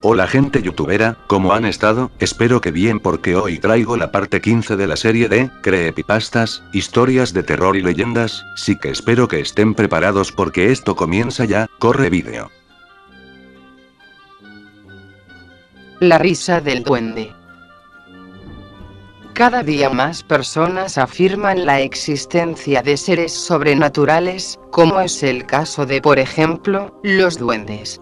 Hola gente youtubera, ¿cómo han estado? Espero que bien porque hoy traigo la parte 15 de la serie de creepypastas, historias de terror y leyendas, sí que espero que estén preparados porque esto comienza ya, corre vídeo. La risa del duende. Cada día más personas afirman la existencia de seres sobrenaturales, como es el caso de, por ejemplo, los duendes.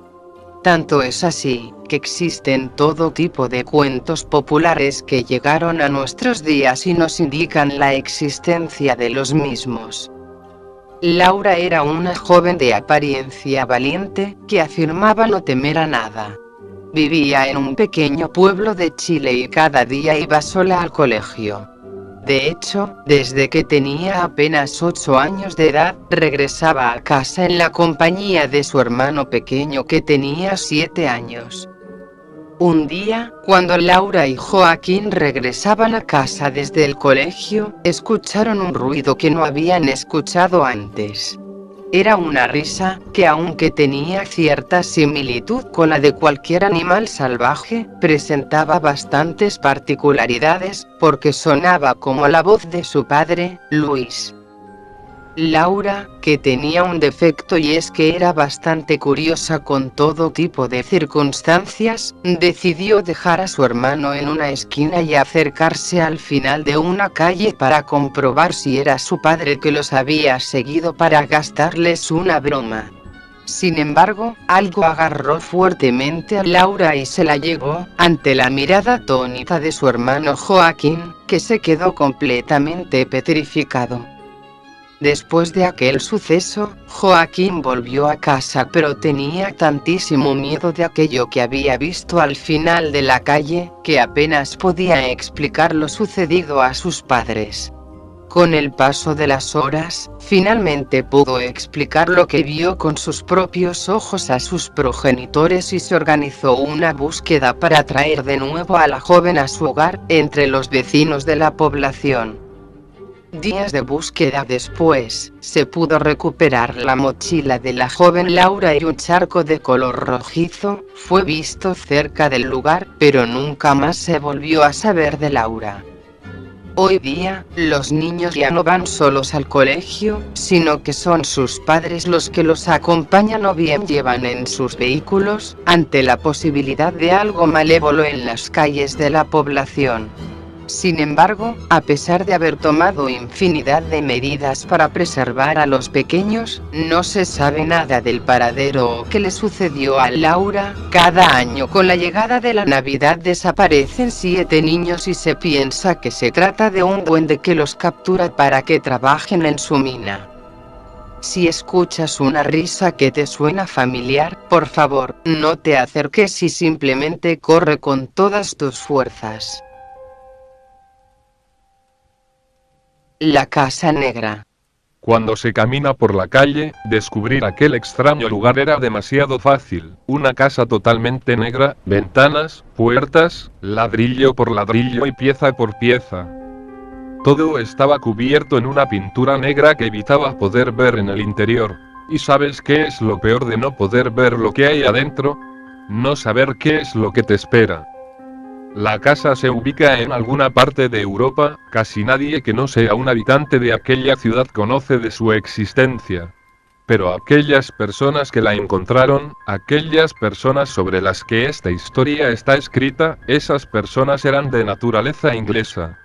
Tanto es así, que existen todo tipo de cuentos populares que llegaron a nuestros días y nos indican la existencia de los mismos. Laura era una joven de apariencia valiente, que afirmaba no temer a nada. Vivía en un pequeño pueblo de Chile y cada día iba sola al colegio. De hecho, desde que tenía apenas 8 años de edad, regresaba a casa en la compañía de su hermano pequeño que tenía 7 años. Un día, cuando Laura y Joaquín regresaban a casa desde el colegio, escucharon un ruido que no habían escuchado antes. Era una risa, que aunque tenía cierta similitud con la de cualquier animal salvaje, presentaba bastantes particularidades, porque sonaba como la voz de su padre, Luis. Laura, que tenía un defecto y es que era bastante curiosa con todo tipo de circunstancias, decidió dejar a su hermano en una esquina y acercarse al final de una calle para comprobar si era su padre que los había seguido para gastarles una broma. Sin embargo, algo agarró fuertemente a Laura y se la llevó, ante la mirada atónita de su hermano Joaquín, que se quedó completamente petrificado. Después de aquel suceso, Joaquín volvió a casa pero tenía tantísimo miedo de aquello que había visto al final de la calle, que apenas podía explicar lo sucedido a sus padres. Con el paso de las horas, finalmente pudo explicar lo que vio con sus propios ojos a sus progenitores y se organizó una búsqueda para traer de nuevo a la joven a su hogar, entre los vecinos de la población. Días de búsqueda después, se pudo recuperar la mochila de la joven Laura y un charco de color rojizo fue visto cerca del lugar, pero nunca más se volvió a saber de Laura. Hoy día, los niños ya no van solos al colegio, sino que son sus padres los que los acompañan o bien llevan en sus vehículos, ante la posibilidad de algo malévolo en las calles de la población. Sin embargo, a pesar de haber tomado infinidad de medidas para preservar a los pequeños, no se sabe nada del paradero o qué le sucedió a Laura. Cada año con la llegada de la Navidad desaparecen 7 niños y se piensa que se trata de un duende que los captura para que trabajen en su mina. Si escuchas una risa que te suena familiar, por favor, no te acerques y simplemente corre con todas tus fuerzas. La casa negra. Cuando se camina por la calle, descubrir aquel extraño lugar era demasiado fácil. Una casa totalmente negra, ventanas, puertas, ladrillo por ladrillo y pieza por pieza. Todo estaba cubierto en una pintura negra que evitaba poder ver en el interior. ¿Y sabes qué es lo peor de no poder ver lo que hay adentro? No saber qué es lo que te espera. La casa se ubica en alguna parte de Europa, casi nadie que no sea un habitante de aquella ciudad conoce de su existencia. Pero aquellas personas que la encontraron, aquellas personas sobre las que esta historia está escrita, esas personas eran de naturaleza inglesa.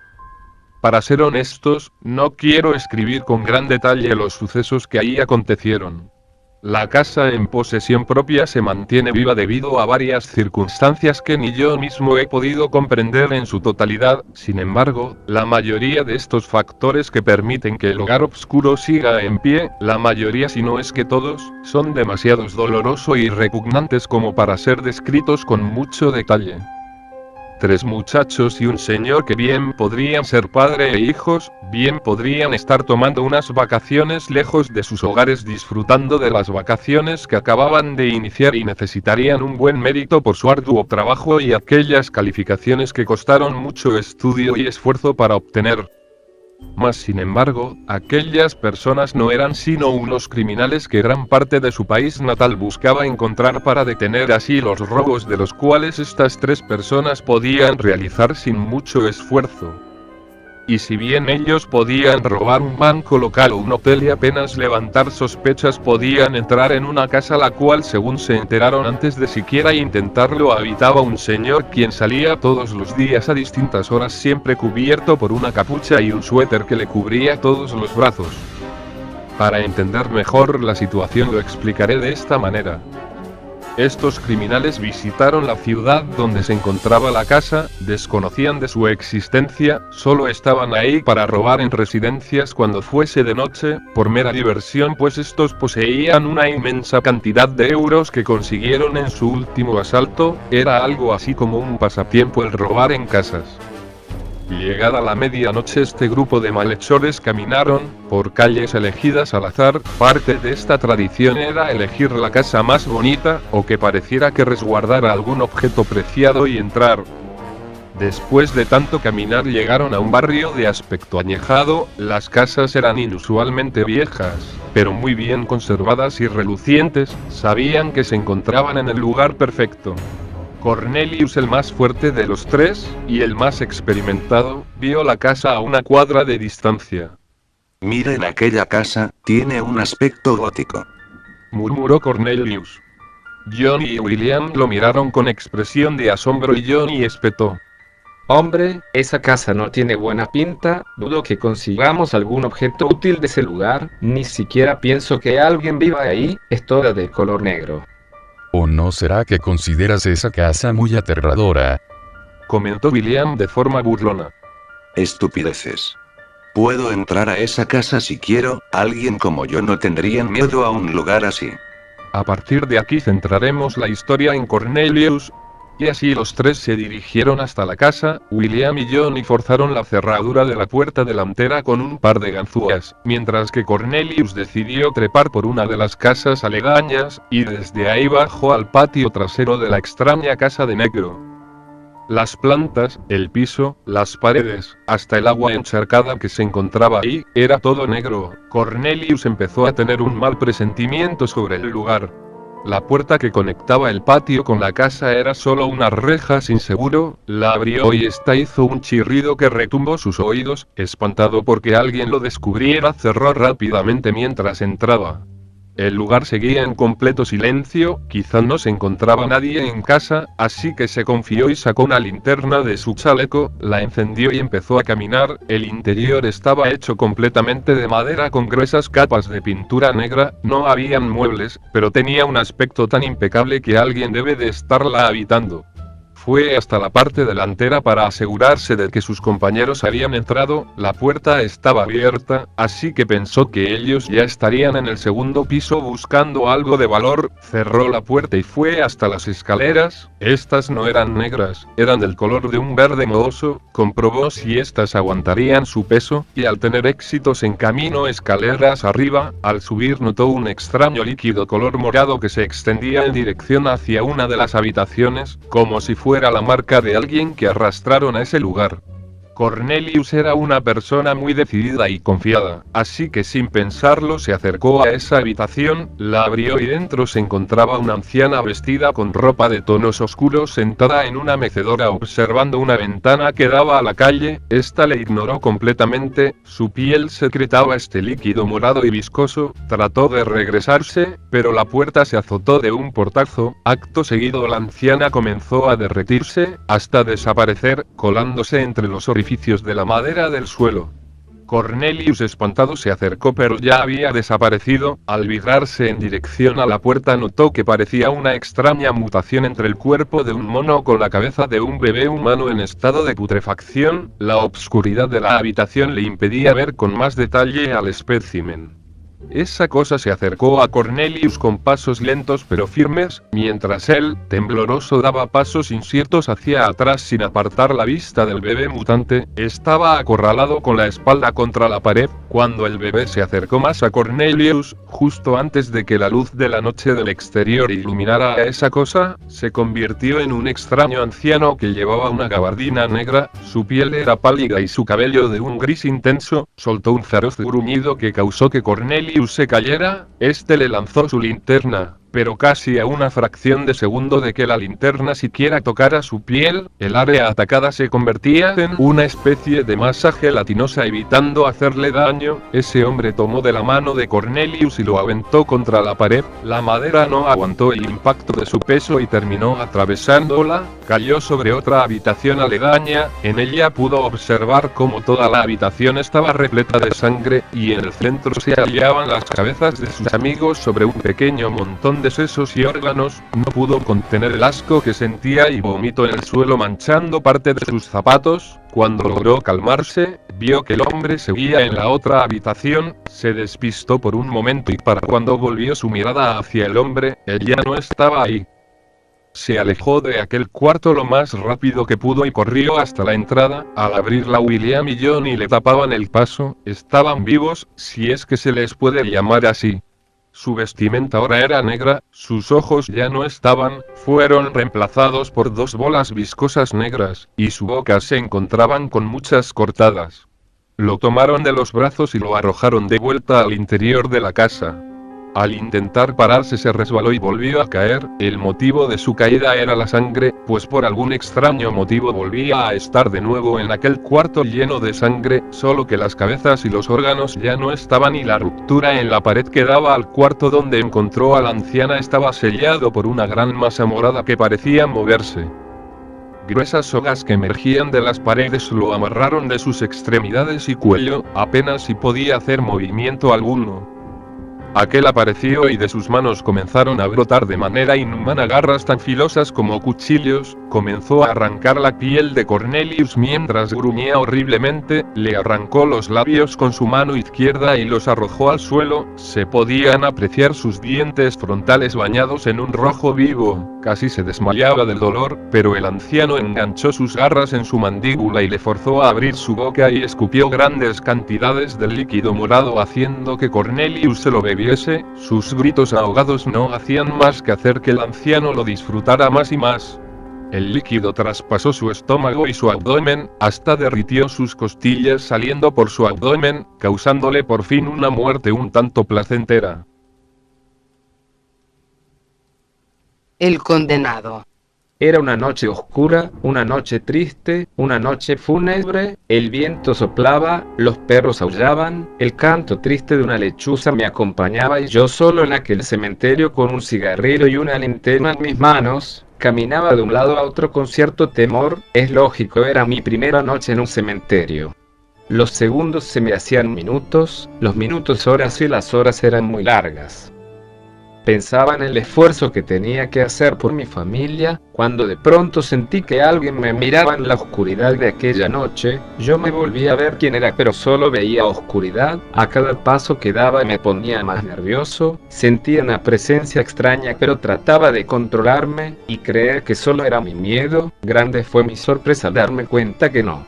Para ser honestos, no quiero escribir con gran detalle los sucesos que ahí acontecieron. La casa en posesión propia se mantiene viva debido a varias circunstancias que ni yo mismo he podido comprender en su totalidad. Sin embargo, la mayoría de estos factores que permiten que el hogar oscuro siga en pie, la mayoría si no es que todos, son demasiado dolorosos y repugnantes como para ser descritos con mucho detalle. 3 muchachos y un señor que bien podrían ser padre e hijos, bien podrían estar tomando unas vacaciones lejos de sus hogares disfrutando de las vacaciones que acababan de iniciar y necesitarían un buen mérito por su arduo trabajo y aquellas calificaciones que costaron mucho estudio y esfuerzo para obtener. Mas sin embargo, aquellas personas no eran sino unos criminales que gran parte de su país natal buscaba encontrar para detener así los robos de los cuales estas 3 personas podían realizar sin mucho esfuerzo. Y si bien ellos podían robar un banco local o un hotel y apenas levantar sospechas podían entrar en una casa la cual según se enteraron antes de siquiera intentarlo habitaba un señor quien salía todos los días a distintas horas siempre cubierto por una capucha y un suéter que le cubría todos los brazos. Para entender mejor la situación lo explicaré de esta manera. Estos criminales visitaron la ciudad donde se encontraba la casa, desconocían de su existencia, solo estaban ahí para robar en residencias cuando fuese de noche, por mera diversión pues estos poseían una inmensa cantidad de euros que consiguieron en su último asalto, era algo así como un pasatiempo el robar en casas. Llegada la medianoche este grupo de malhechores caminaron por calles elegidas al azar, parte de esta tradición era elegir la casa más bonita, o que pareciera que resguardara algún objeto preciado y entrar. Después de tanto caminar llegaron a un barrio de aspecto añejado, las casas eran inusualmente viejas, pero muy bien conservadas y relucientes, sabían que se encontraban en el lugar perfecto. Cornelius, el más fuerte de los 3, y el más experimentado, vio la casa a una cuadra de distancia. Miren aquella casa, tiene un aspecto gótico, murmuró Cornelius. Johnny y William lo miraron con expresión de asombro y Johnny espetó. Hombre, esa casa no tiene buena pinta, dudo que consigamos algún objeto útil de ese lugar, ni siquiera pienso que alguien viva ahí, es toda de color negro. ¿O no será que consideras esa casa muy aterradora? Comentó William de forma burlona. Estupideces. Puedo entrar a esa casa si quiero, alguien como yo no tendría miedo a un lugar así. A partir de aquí centraremos la historia en Cornelius. Y así los 3 se dirigieron hasta la casa, William y Johnny forzaron la cerradura de la puerta delantera con un par de ganzúas, mientras que Cornelius decidió trepar por una de las casas aledañas, y desde ahí bajó al patio trasero de la extraña casa de negro. Las plantas, el piso, las paredes, hasta el agua encharcada que se encontraba ahí, era todo negro. Cornelius empezó a tener un mal presentimiento sobre el lugar. La puerta que conectaba el patio con la casa era solo una reja sin seguro, la abrió y esta hizo un chirrido que retumbó sus oídos, espantado porque alguien lo descubriera cerró rápidamente mientras entraba. El lugar seguía en completo silencio, quizá no se encontraba nadie en casa, así que se confió y sacó una linterna de su chaleco, la encendió y empezó a caminar. El interior estaba hecho completamente de madera con gruesas capas de pintura negra, no habían muebles, pero tenía un aspecto tan impecable que alguien debe de estarla habitando. Fue hasta la parte delantera para asegurarse de que sus compañeros habían entrado, la puerta estaba abierta, así que pensó que ellos ya estarían en el segundo piso buscando algo de valor, cerró la puerta y fue hasta las escaleras, estas no eran negras, eran del color de un verde mohoso, comprobó si estas aguantarían su peso, y al tener éxitos en camino escaleras arriba, al subir notó un extraño líquido color morado que se extendía en dirección hacia una de las habitaciones, como si fuera la marca de alguien que arrastraron a ese lugar. Cornelius era una persona muy decidida y confiada, así que sin pensarlo se acercó a esa habitación, la abrió y dentro se encontraba una anciana vestida con ropa de tonos oscuros sentada en una mecedora observando una ventana que daba a la calle. Esta le ignoró completamente, su piel secretaba este líquido morado y viscoso, trató de regresarse, pero la puerta se azotó de un portazo, acto seguido la anciana comenzó a derretirse, hasta desaparecer, colándose entre los orificios de la madera del suelo. Cornelius espantado se acercó pero ya había desaparecido, al virarse en dirección a la puerta notó que parecía una extraña mutación entre el cuerpo de un mono con la cabeza de un bebé humano en estado de putrefacción, la obscuridad de la habitación le impedía ver con más detalle al espécimen. Esa cosa se acercó a Cornelius con pasos lentos pero firmes, mientras él, tembloroso, daba pasos inciertos hacia atrás sin apartar la vista del bebé mutante. Estaba acorralado con la espalda contra la pared, cuando el bebé se acercó más a Cornelius, justo antes de que la luz de la noche del exterior iluminara a esa cosa, se convirtió en un extraño anciano que llevaba una gabardina negra, su piel era pálida y su cabello de un gris intenso. Soltó un feroz gruñido que causó que Cornelius se cayera. Este le lanzó su linterna, pero casi a una fracción de segundo de que la linterna siquiera tocara su piel, el área atacada se convertía en una especie de masa gelatinosa evitando hacerle daño. Ese hombre tomó de la mano de Cornelius y lo aventó contra la pared. La madera no aguantó el impacto de su peso y terminó atravesándola. Cayó sobre otra habitación aledaña. En ella pudo observar cómo toda la habitación estaba repleta de sangre, y en el centro se hallaban las cabezas de sus amigos sobre un pequeño montón de sesos y órganos. No pudo contener el asco que sentía y vomitó en el suelo manchando parte de sus zapatos. Cuando logró calmarse, vio que el hombre seguía en la otra habitación. Se despistó por un momento y para cuando volvió su mirada hacia el hombre, él ya no estaba ahí. Se alejó de aquel cuarto lo más rápido que pudo y corrió hasta la entrada. Al abrirla, William y Johnny le tapaban el paso. Estaban vivos, si es que se les puede llamar así. Su vestimenta ahora era negra, sus ojos ya no estaban, fueron reemplazados por dos bolas viscosas negras, y su boca se encontraban con muchas cortadas. Lo tomaron de los brazos y lo arrojaron de vuelta al interior de la casa. Al intentar pararse se resbaló y volvió a caer. El motivo de su caída era la sangre, pues por algún extraño motivo volvía a estar de nuevo en aquel cuarto lleno de sangre, solo que las cabezas y los órganos ya no estaban y la ruptura en la pared que daba al cuarto donde encontró a la anciana estaba sellado por una gran masa morada que parecía moverse. Gruesas sogas que emergían de las paredes lo amarraron de sus extremidades y cuello, apenas si podía hacer movimiento alguno. Aquel apareció y de sus manos comenzaron a brotar de manera inhumana garras tan filosas como cuchillos. Comenzó a arrancar la piel de Cornelius mientras gruñía horriblemente. Le arrancó los labios con su mano izquierda y los arrojó al suelo. Se podían apreciar sus dientes frontales bañados en un rojo vivo. Casi se desmayaba del dolor, pero el anciano enganchó sus garras en su mandíbula y le forzó a abrir su boca y escupió grandes cantidades de líquido morado haciendo que Cornelius se lo bebiese. Sus gritos ahogados no hacían más que hacer que el anciano lo disfrutara más y más. El líquido traspasó su estómago y su abdomen, hasta derritió sus costillas saliendo por su abdomen, causándole por fin una muerte un tanto placentera. El condenado. Era una noche oscura, una noche triste, una noche fúnebre. El viento soplaba, los perros aullaban, el canto triste de una lechuza me acompañaba y yo solo en aquel cementerio con un cigarrillo y una linterna en mis manos, caminaba de un lado a otro con cierto temor. Es lógico, era mi primera noche en un cementerio. Los segundos se me hacían minutos, los minutos horas y las horas eran muy largas. Pensaba en el esfuerzo que tenía que hacer por mi familia, cuando de pronto sentí que alguien me miraba en la oscuridad de aquella noche. Yo me volví a ver quién era, pero solo veía oscuridad. A cada paso que daba me ponía más nervioso, sentía una presencia extraña, pero trataba de controlarme y creer que solo era mi miedo. Grande fue mi sorpresa al darme cuenta que no.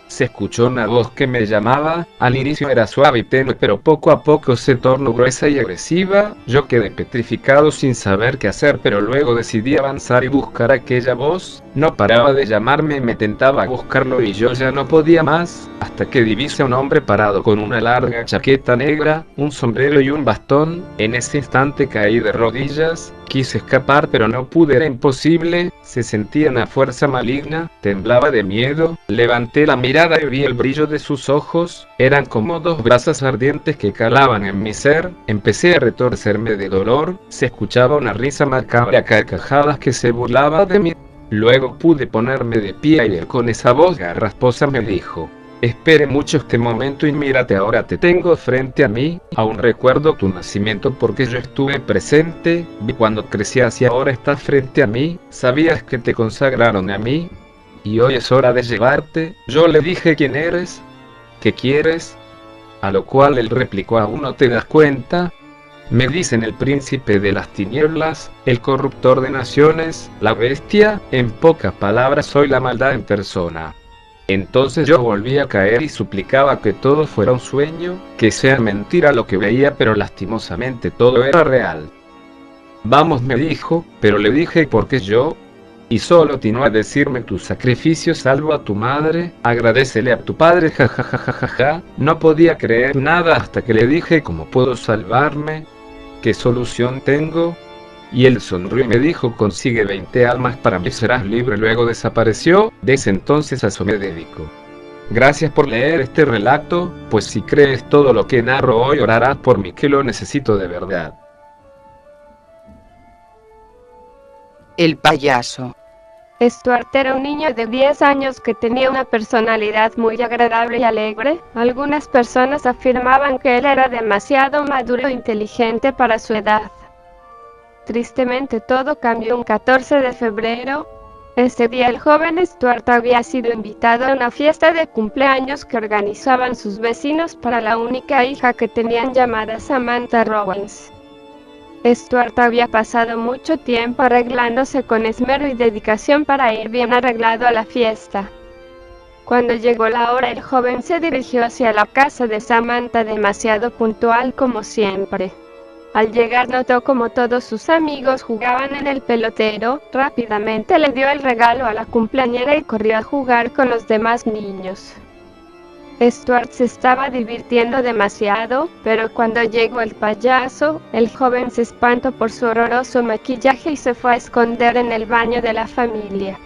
Se escuchó una voz que me llamaba. Al inicio era suave y tenue, pero poco a poco se tornó gruesa y agresiva. Yo quedé petrificado sin saber qué hacer, pero luego decidí avanzar y buscar aquella voz. No paraba de llamarme y me tentaba buscarlo y yo ya no podía más, hasta que divisé a un hombre parado con una larga chaqueta negra, un sombrero y un bastón. En ese instante caí de rodillas. Quise escapar pero no pude, era imposible. Se sentía una fuerza maligna, temblaba de miedo. Levanté la mirada y vi el brillo de sus ojos. Eran como dos brasas ardientes que calaban en mi ser. Empecé a retorcerme de dolor. Se escuchaba una risa macabra a carcajadas que se burlaba de mí. Luego pude ponerme de pie y él con esa voz garrasposa me dijo: espere mucho este momento y mírate, ahora te tengo frente a mí. Aún recuerdo tu nacimiento porque yo estuve presente. Vi cuando crecías y ahora estás frente a mí. Sabías que te consagraron a mí y hoy es hora de llevarte. Yo le dije: ¿quién eres? ¿Qué quieres? A lo cual él replicó: ¿aún no te das cuenta? Me dicen el príncipe de las tinieblas, el corruptor de naciones, la bestia, en pocas palabras soy la maldad en persona. Entonces yo volví a caer y suplicaba que todo fuera un sueño, que sea mentira lo que veía, pero lastimosamente todo era real. Vamos, me dijo, pero le dije: ¿por qué yo? Y solo atinó a decirme: tu sacrificio salvo a tu madre, agradécele a tu padre, jajajajaja. No podía creer nada hasta que le dije: ¿cómo puedo salvarme? ¿Qué solución tengo? Y él sonrió y me dijo: consigue 20 almas para mí, serás libre. Luego desapareció. Desde entonces a eso me dedico. Gracias por leer este relato, pues si crees todo lo que narro hoy, orarás por mí, que lo necesito de verdad. El payaso. Stuart era un niño de 10 años que tenía una personalidad muy agradable y alegre. Algunas personas afirmaban que él era demasiado maduro e inteligente para su edad. Tristemente todo cambió un 14 de febrero. Ese día el joven Stuart había sido invitado a una fiesta de cumpleaños que organizaban sus vecinos para la única hija que tenían, llamada Samantha Rowans. Stuart había pasado mucho tiempo arreglándose con esmero y dedicación para ir bien arreglado a la fiesta. Cuando llegó la hora, el joven se dirigió hacia la casa de Samantha demasiado puntual como siempre. Al llegar notó como todos sus amigos jugaban en el pelotero. Rápidamente le dio el regalo a la cumpleañera y corrió a jugar con los demás niños. Stuart se estaba divirtiendo demasiado, pero cuando llegó el payaso, el joven se espantó por su horroroso maquillaje y se fue a esconder en el baño de la familia.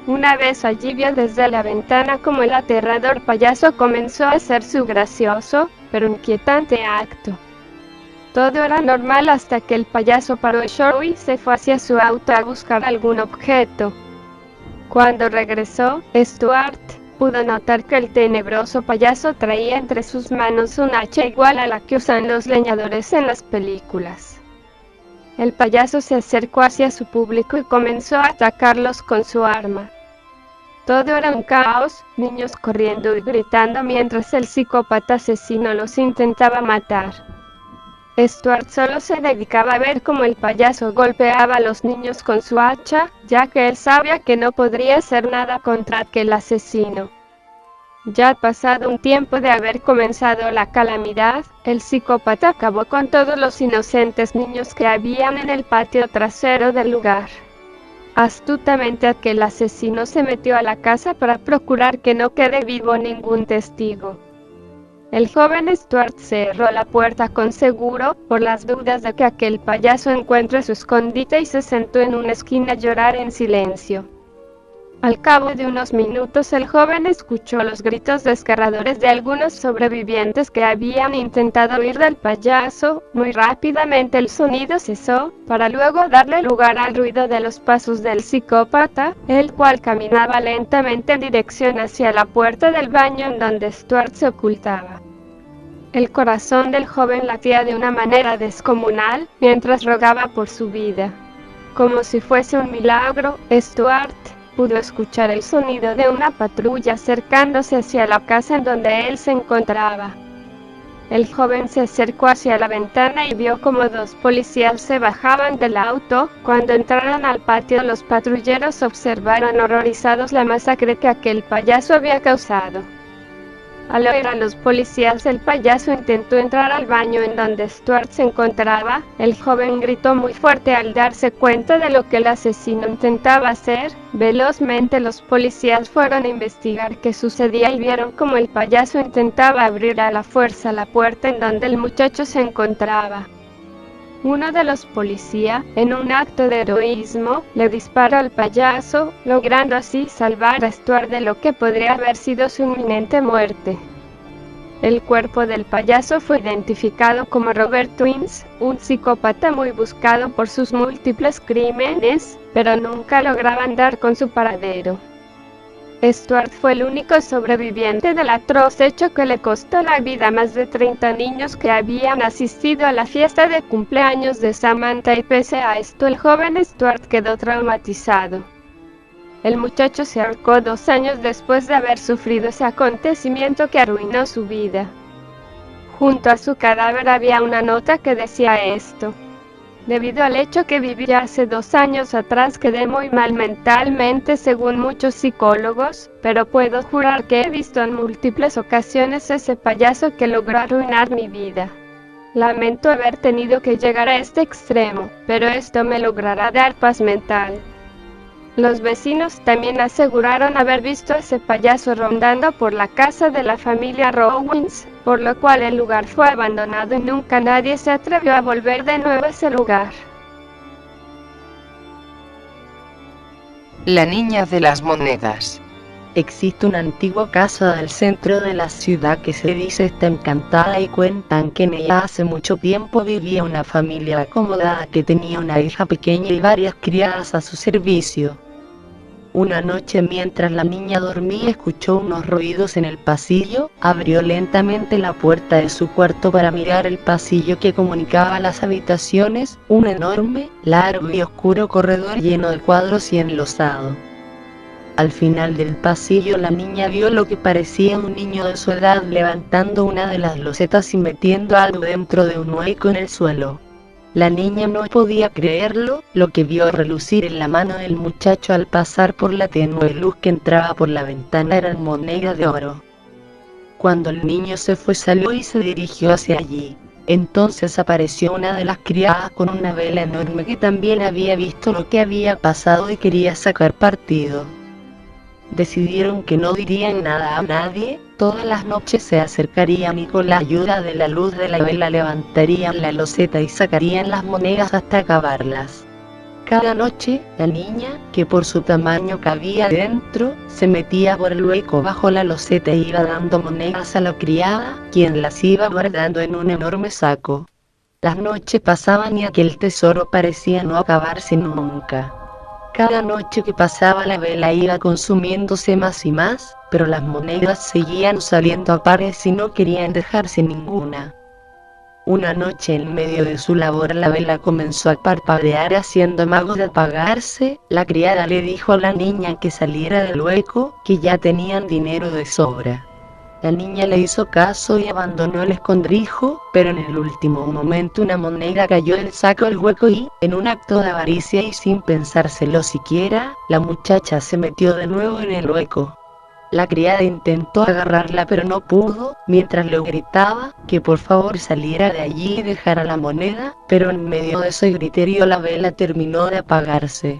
Una vez allí, vio desde la ventana como el aterrador payaso comenzó a hacer su gracioso, pero inquietante acto. Todo era normal hasta que el payaso paró el show y se fue hacia su auto a buscar algún objeto. Cuando regresó, Stuart pudo notar que el tenebroso payaso traía entre sus manos un hacha igual a la que usan los leñadores en las películas. El payaso se acercó hacia su público y comenzó a atacarlos con su arma. Todo era un caos, niños corriendo y gritando mientras el psicópata asesino los intentaba matar. Stuart solo se dedicaba a ver cómo el payaso golpeaba a los niños con su hacha, ya que él sabía que no podría hacer nada contra aquel asesino. Ya pasado un tiempo de haber comenzado la calamidad, el psicópata acabó con todos los inocentes niños que habían en el patio trasero del lugar. Astutamente aquel asesino se metió a la casa para procurar que no quede vivo ningún testigo. El joven Stuart cerró la puerta con seguro, por las dudas de que aquel payaso encuentre su escondite, y se sentó en una esquina a llorar en silencio. Al cabo de unos minutos el joven escuchó los gritos desgarradores de algunos sobrevivientes que habían intentado huir del payaso. Muy rápidamente el sonido cesó, para luego darle lugar al ruido de los pasos del psicópata, el cual caminaba lentamente en dirección hacia la puerta del baño en donde Stuart se ocultaba. El corazón del joven latía de una manera descomunal, mientras rogaba por su vida. Como si fuese un milagro, Stuart pudo escuchar el sonido de una patrulla acercándose hacia la casa en donde él se encontraba. El joven se acercó hacia la ventana y vio como 2 policías se bajaban del auto. Cuando entraron al patio, los patrulleros observaron horrorizados la masacre que aquel payaso había causado. Al oír a los policías, el payaso intentó entrar al baño en donde Stuart se encontraba. El joven gritó muy fuerte al darse cuenta de lo que el asesino intentaba hacer. Velozmente los policías fueron a investigar qué sucedía y vieron cómo el payaso intentaba abrir a la fuerza la puerta en donde el muchacho se encontraba. Uno de los policías, en un acto de heroísmo, le disparó al payaso, logrando así salvar a Stuart de lo que podría haber sido su inminente muerte. El cuerpo del payaso fue identificado como Robert Twins, un psicópata muy buscado por sus múltiples crímenes, pero nunca lograban dar con su paradero. Stuart fue el único sobreviviente del atroz hecho que le costó la vida a más de 30 niños que habían asistido a la fiesta de cumpleaños de Samantha, y pese a esto el joven Stuart quedó traumatizado. El muchacho se ahorcó 2 años después de haber sufrido ese acontecimiento que arruinó su vida. Junto a su cadáver había una nota que decía esto: debido al hecho que viví hace 2 años atrás, quedé muy mal mentalmente según muchos psicólogos, pero puedo jurar que he visto en múltiples ocasiones ese payaso que logró arruinar mi vida. Lamento haber tenido que llegar a este extremo, pero esto me logrará dar paz mental. Los vecinos también aseguraron haber visto a ese payaso rondando por la casa de la familia Rowins, por lo cual el lugar fue abandonado y nunca nadie se atrevió a volver de nuevo a ese lugar. La niña de las monedas. Existe una antigua casa del centro de la ciudad que se dice está encantada y cuentan que en ella hace mucho tiempo vivía una familia acomodada que tenía una hija pequeña y varias criadas a su servicio. Una noche mientras la niña dormía escuchó unos ruidos en el pasillo, abrió lentamente la puerta de su cuarto para mirar el pasillo que comunicaba las habitaciones, un enorme, largo y oscuro corredor lleno de cuadros y enlosado. Al final del pasillo la niña vio lo que parecía un niño de su edad levantando una de las losetas y metiendo algo dentro de un hueco en el suelo. La niña no podía creerlo, lo que vio relucir en la mano del muchacho al pasar por la tenue luz que entraba por la ventana eran monedas de oro. Cuando el niño se fue salió y se dirigió hacia allí. Entonces apareció una de las criadas con una vela enorme que también había visto lo que había pasado y quería sacar partido. Decidieron que no dirían nada a nadie, todas las noches se acercarían y con la ayuda de la luz de la vela levantarían la loseta y sacarían las monedas hasta acabarlas. Cada noche, la niña, que por su tamaño cabía dentro, se metía por el hueco bajo la loseta e iba dando monedas a la criada, quien las iba guardando en un enorme saco. Las noches pasaban y aquel tesoro parecía no acabarse nunca. Cada noche que pasaba la vela iba consumiéndose más y más, pero las monedas seguían saliendo a pares y no querían dejarse ninguna. Una noche en medio de su labor la vela comenzó a parpadear haciendo amago de apagarse. La criada le dijo a la niña que saliera del hueco, que ya tenían dinero de sobra. La niña le hizo caso y abandonó el escondrijo, pero en el último momento una moneda cayó del saco al hueco y, en un acto de avaricia y sin pensárselo siquiera, la muchacha se metió de nuevo en el hueco. La criada intentó agarrarla pero no pudo, mientras le gritaba que por favor saliera de allí y dejara la moneda, pero en medio de ese griterío la vela terminó de apagarse.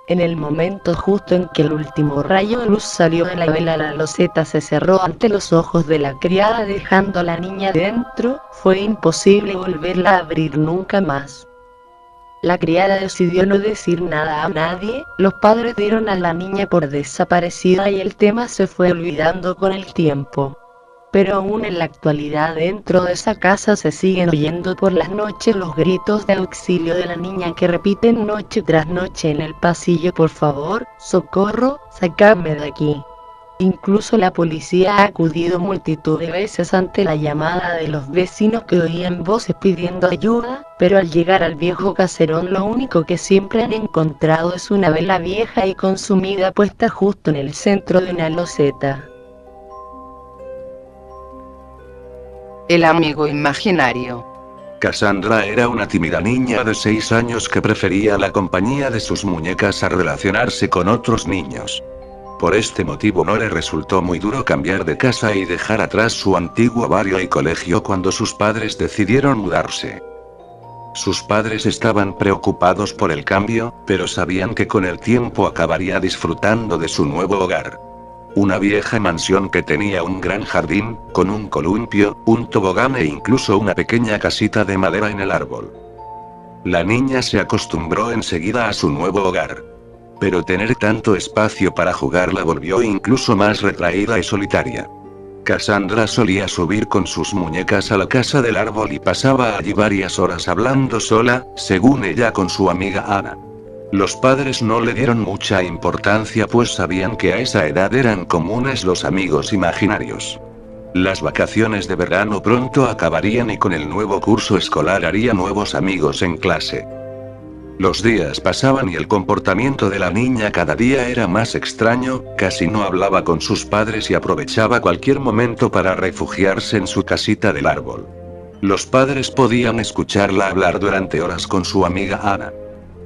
En el momento justo en que el último rayo de luz salió de la vela, la loseta se cerró ante los ojos de la criada dejando a la niña dentro. Fue imposible volverla a abrir nunca más. La criada decidió no decir nada a nadie, los padres dieron a la niña por desaparecida y el tema se fue olvidando con el tiempo. Pero aún en la actualidad dentro de esa casa se siguen oyendo por las noches los gritos de auxilio de la niña que repiten noche tras noche en el pasillo: por favor, socorro, sácame de aquí. Incluso la policía ha acudido multitud de veces ante la llamada de los vecinos que oían voces pidiendo ayuda, pero al llegar al viejo caserón lo único que siempre han encontrado es una vela vieja y consumida puesta justo en el centro de una loseta. El amigo imaginario. Cassandra era una tímida niña de 6 años que prefería la compañía de sus muñecas a relacionarse con otros niños. Por este motivo no le resultó muy duro cambiar de casa y dejar atrás su antiguo barrio y colegio cuando sus padres decidieron mudarse. Sus padres estaban preocupados por el cambio, pero sabían que con el tiempo acabaría disfrutando de su nuevo hogar. Una vieja mansión que tenía un gran jardín, con un columpio, un tobogán e incluso una pequeña casita de madera en el árbol. La niña se acostumbró enseguida a su nuevo hogar. Pero tener tanto espacio para jugar la volvió incluso más retraída y solitaria. Cassandra solía subir con sus muñecas a la casa del árbol y pasaba allí varias horas hablando sola, según ella, con su amiga Ana. Los padres no le dieron mucha importancia pues sabían que a esa edad eran comunes los amigos imaginarios. Las vacaciones de verano pronto acabarían y con el nuevo curso escolar haría nuevos amigos en clase. Los días pasaban y el comportamiento de la niña cada día era más extraño, casi no hablaba con sus padres y aprovechaba cualquier momento para refugiarse en su casita del árbol. Los padres podían escucharla hablar durante horas con su amiga Ana.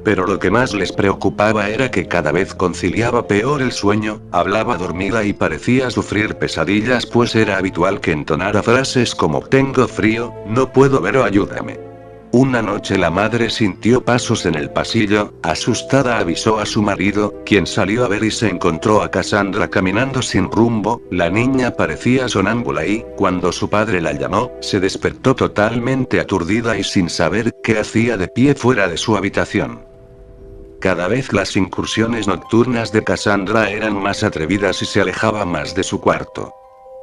Pero lo que más les preocupaba era que cada vez conciliaba peor el sueño, hablaba dormida y parecía sufrir pesadillas, pues era habitual que entonara frases como tengo frío, no puedo ver o ayúdame. Una noche la madre sintió pasos en el pasillo, asustada avisó a su marido, quien salió a ver y se encontró a Cassandra caminando sin rumbo. La niña parecía sonámbula y, cuando su padre la llamó, se despertó totalmente aturdida y sin saber qué hacía de pie fuera de su habitación. Cada vez las incursiones nocturnas de Cassandra eran más atrevidas y se alejaba más de su cuarto.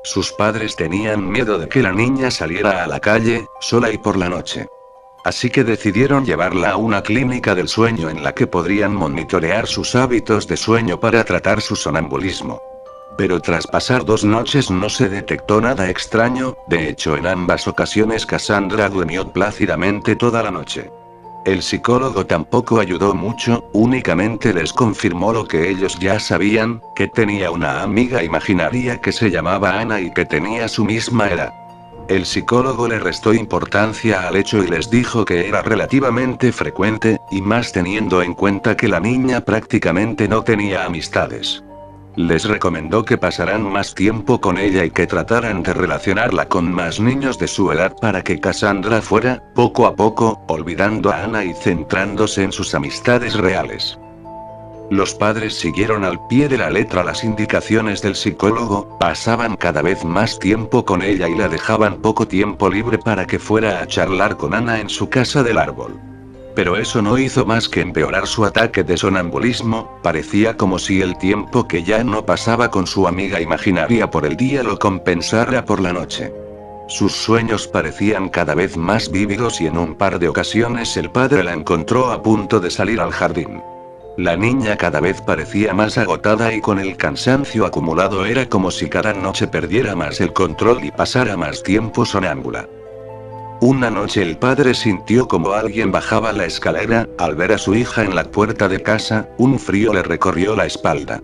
Sus padres tenían miedo de que la niña saliera a la calle, sola y por la noche. Así que decidieron llevarla a una clínica del sueño en la que podrían monitorear sus hábitos de sueño para tratar su sonambulismo. Pero tras pasar 2 noches no se detectó nada extraño, de hecho en ambas ocasiones Cassandra durmió plácidamente toda la noche. El psicólogo tampoco ayudó mucho, únicamente les confirmó lo que ellos ya sabían, que tenía una amiga imaginaria que se llamaba Ana y que tenía su misma edad. El psicólogo le restó importancia al hecho y les dijo que era relativamente frecuente, y más teniendo en cuenta que la niña prácticamente no tenía amistades. Les recomendó que pasaran más tiempo con ella y que trataran de relacionarla con más niños de su edad para que Cassandra fuera, poco a poco, olvidando a Ana y centrándose en sus amistades reales. Los padres siguieron al pie de la letra las indicaciones del psicólogo, pasaban cada vez más tiempo con ella y la dejaban poco tiempo libre para que fuera a charlar con Ana en su casa del árbol. Pero eso no hizo más que empeorar su ataque de sonambulismo, parecía como si el tiempo que ya no pasaba con su amiga imaginaria por el día lo compensara por la noche. Sus sueños parecían cada vez más vívidos y en un par de ocasiones el padre la encontró a punto de salir al jardín. La niña cada vez parecía más agotada y con el cansancio acumulado era como si cada noche perdiera más el control y pasara más tiempo sonámbula. Una noche el padre sintió como alguien bajaba la escalera, al ver a su hija en la puerta de casa, un frío le recorrió la espalda.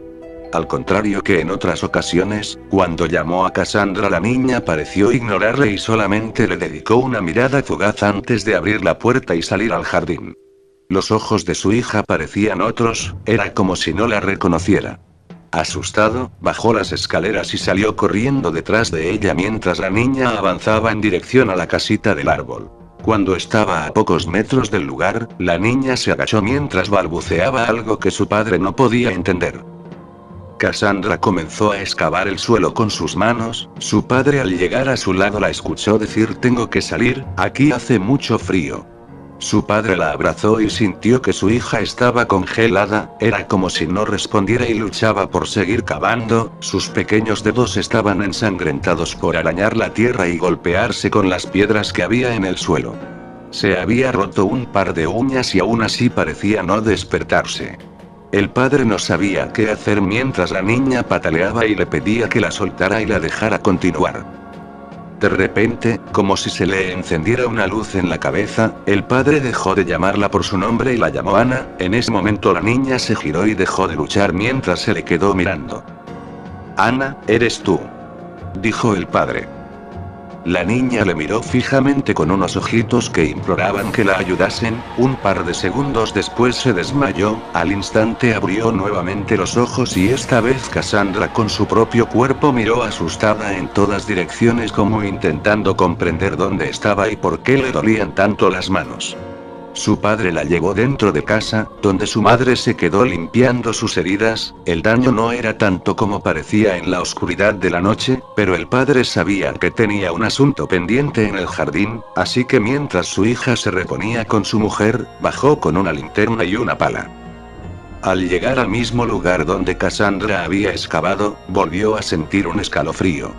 Al contrario que en otras ocasiones, cuando llamó a Cassandra la niña pareció ignorarle y solamente le dedicó una mirada fugaz antes de abrir la puerta y salir al jardín. Los ojos de su hija parecían otros, era como si no la reconociera. Asustado, bajó las escaleras y salió corriendo detrás de ella mientras la niña avanzaba en dirección a la casita del árbol. Cuando estaba a pocos metros del lugar, la niña se agachó mientras balbuceaba algo que su padre no podía entender. Cassandra comenzó a excavar el suelo con sus manos, su padre al llegar a su lado la escuchó decir tengo que salir, aquí hace mucho frío. Su padre la abrazó y sintió que su hija estaba congelada, era como si no respondiera y luchaba por seguir cavando, sus pequeños dedos estaban ensangrentados por arañar la tierra y golpearse con las piedras que había en el suelo. Se había roto un par de uñas y aún así parecía no despertarse. El padre no sabía qué hacer mientras la niña pataleaba y le pedía que la soltara y la dejara continuar. De repente, como si se le encendiera una luz en la cabeza, el padre dejó de llamarla por su nombre y la llamó Ana. En ese momento la niña se giró y dejó de luchar mientras se le quedó mirando. Ana, eres tú, dijo el padre. La niña le miró fijamente con unos ojitos que imploraban que la ayudasen, un par de segundos después se desmayó, al instante abrió nuevamente los ojos y esta vez Cassandra con su propio cuerpo miró asustada en todas direcciones como intentando comprender dónde estaba y por qué le dolían tanto las manos. Su padre la llevó dentro de casa, donde su madre se quedó limpiando sus heridas. El daño no era tanto como parecía en la oscuridad de la noche, pero el padre sabía que tenía un asunto pendiente en el jardín, así que mientras su hija se reponía con su mujer, bajó con una linterna y una pala. Al llegar al mismo lugar donde Cassandra había excavado, volvió a sentir un escalofrío.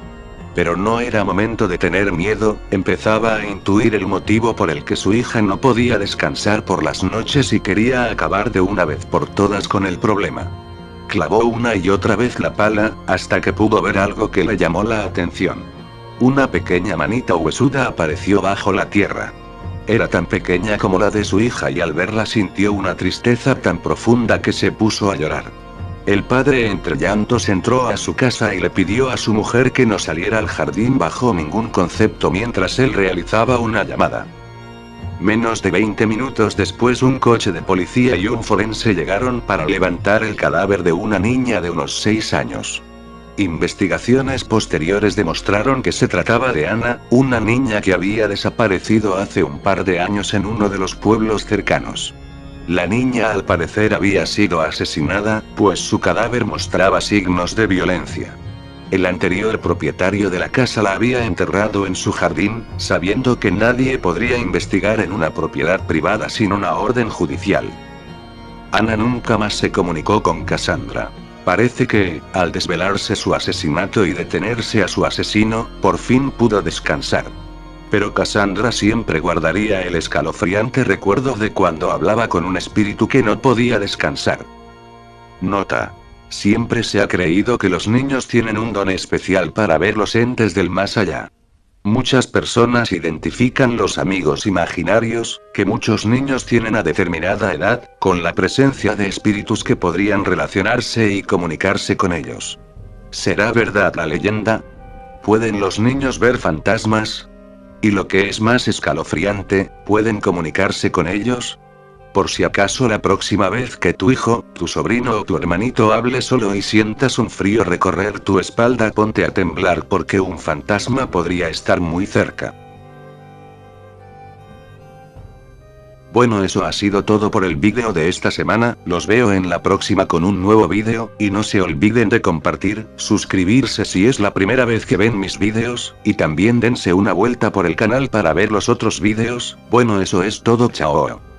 Pero no era momento de tener miedo, empezaba a intuir el motivo por el que su hija no podía descansar por las noches y quería acabar de una vez por todas con el problema. Clavó una y otra vez la pala, hasta que pudo ver algo que le llamó la atención. Una pequeña manita huesuda apareció bajo la tierra. Era tan pequeña como la de su hija y al verla sintió una tristeza tan profunda que se puso a llorar. El padre entre llantos entró a su casa y le pidió a su mujer que no saliera al jardín bajo ningún concepto mientras él realizaba una llamada. Menos de 20 minutos después un coche de policía y un forense llegaron para levantar el cadáver de una niña de unos 6 años. Investigaciones posteriores demostraron que se trataba de Ana, una niña que había desaparecido hace un par de años en uno de los pueblos cercanos. La niña al parecer había sido asesinada, pues su cadáver mostraba signos de violencia. El anterior propietario de la casa la había enterrado en su jardín, sabiendo que nadie podría investigar en una propiedad privada sin una orden judicial. Ana nunca más se comunicó con Cassandra. Parece que, al desvelarse su asesinato y detenerse a su asesino, por fin pudo descansar. Pero Cassandra siempre guardaría el escalofriante recuerdo de cuando hablaba con un espíritu que no podía descansar. Nota. Siempre se ha creído que los niños tienen un don especial para ver los entes del más allá. Muchas personas identifican los amigos imaginarios, que muchos niños tienen a determinada edad, con la presencia de espíritus que podrían relacionarse y comunicarse con ellos. ¿Será verdad la leyenda? ¿Pueden los niños ver fantasmas? Y lo que es más escalofriante, ¿pueden comunicarse con ellos? Por si acaso la próxima vez que tu hijo, tu sobrino o tu hermanito hable solo y sientas un frío recorrer tu espalda, ponte a temblar porque un fantasma podría estar muy cerca. Bueno, eso ha sido todo por el vídeo de esta semana, los veo en la próxima con un nuevo vídeo, y no se olviden de compartir, suscribirse si es la primera vez que ven mis vídeos, y también dense una vuelta por el canal para ver los otros vídeos. Bueno, eso es todo, chao.